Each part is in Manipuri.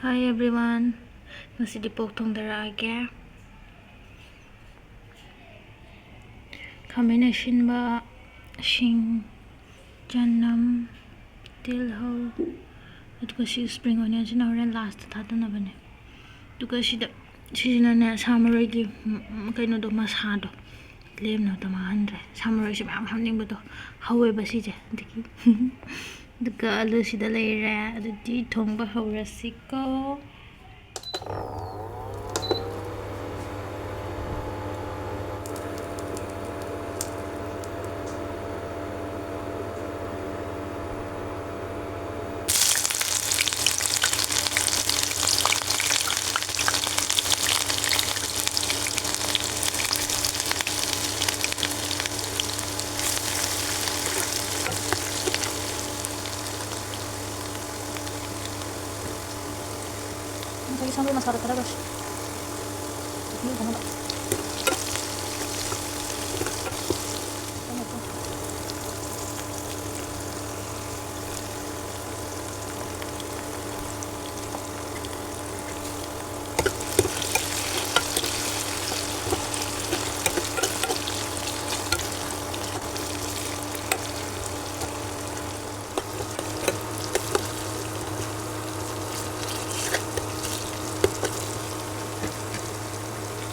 Hi everyone. Masih dipotong darage. Kami na shinba shing janam tilho. Ito si spring onion sina horen last tata na bane. Ito si na na samurai gi kaino do masado. Lem na tamahan re. Samurai si mam hamning ba to. Hawe ba si je. Diki. Duka alu si dalay ra. Ado di thongba haura siko. Lagi sampai masarap talaga siya. Hindi ko na ba? Ano to?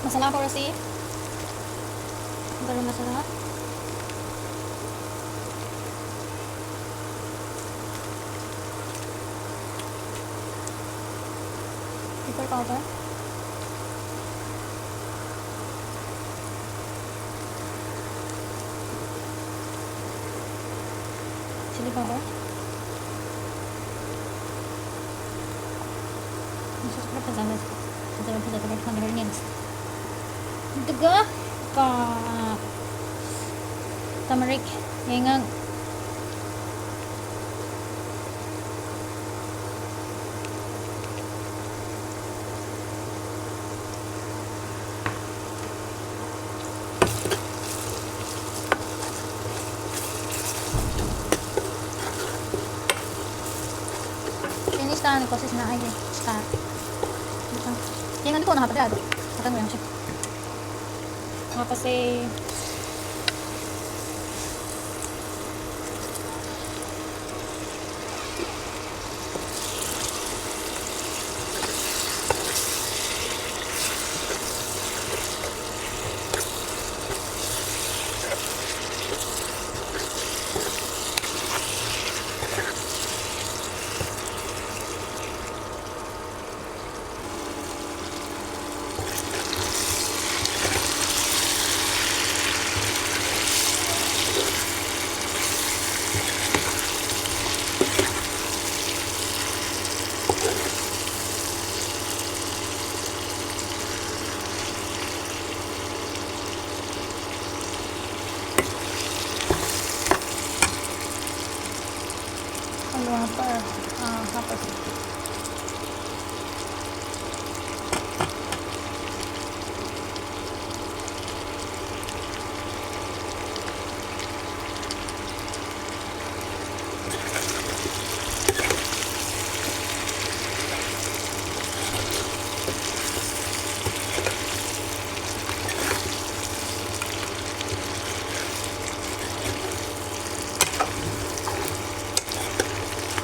Masala ko rasi. Baru masala. Pepper powder. Chili powder. Masuk ke dalam es. Dalam onions. Duga ka turmeric yengang ini stand ko sis na ay stand yengang ko na hapada do akan mo yan siya kasi apa sih?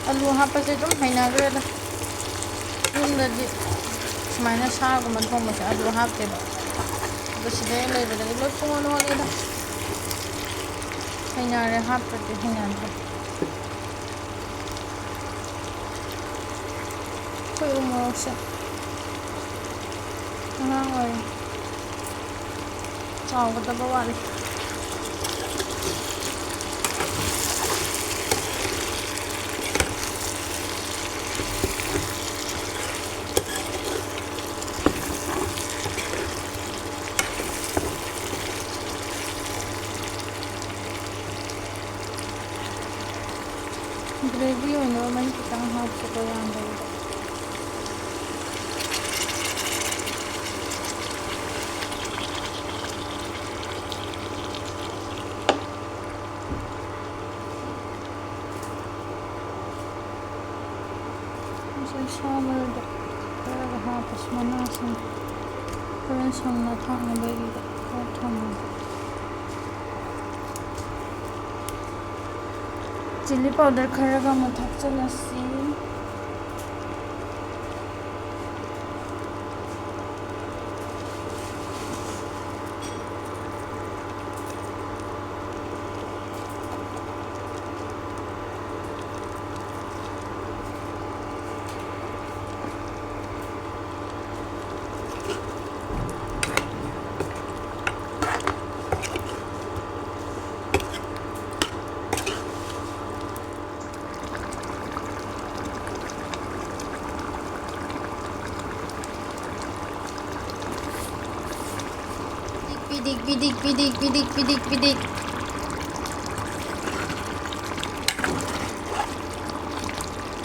Alu hapa sa ito, may nagre yung dadi sumana sa gumanong mo sa alu hapa diba? Tapos sila yung lalo dali lot kung ano nila may nagre hapa di hinanto ko'y umurok siya nangangoy wow, katabawali gravy yun, naman kitang hot sa coriander. This is so good. manasing horen songna thaknabagi khara thammo chili powder kharaga mu thakchalasi bidik.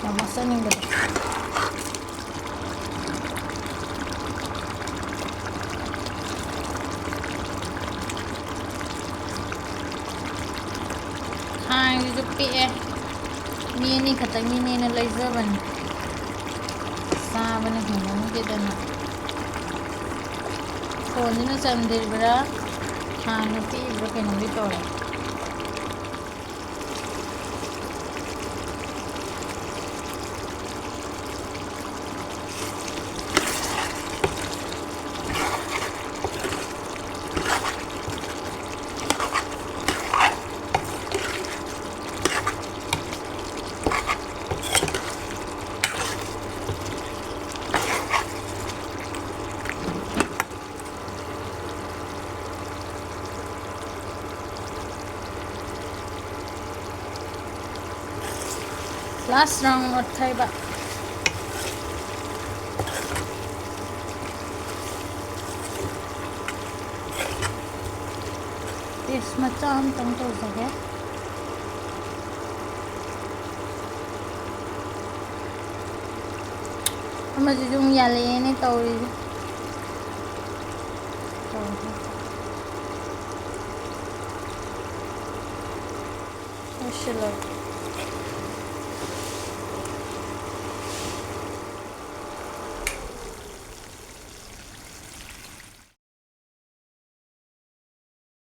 Namasan yung gabi. Khang dito piye. Ni khatang ni na laizaban. Sa bana hinang dito na. Phone na sandir bra. Khang na pi bra kinang dito ra. Last round or thai ba. This macam tang to sake. Ama jung yale ni tauri. Mashallah.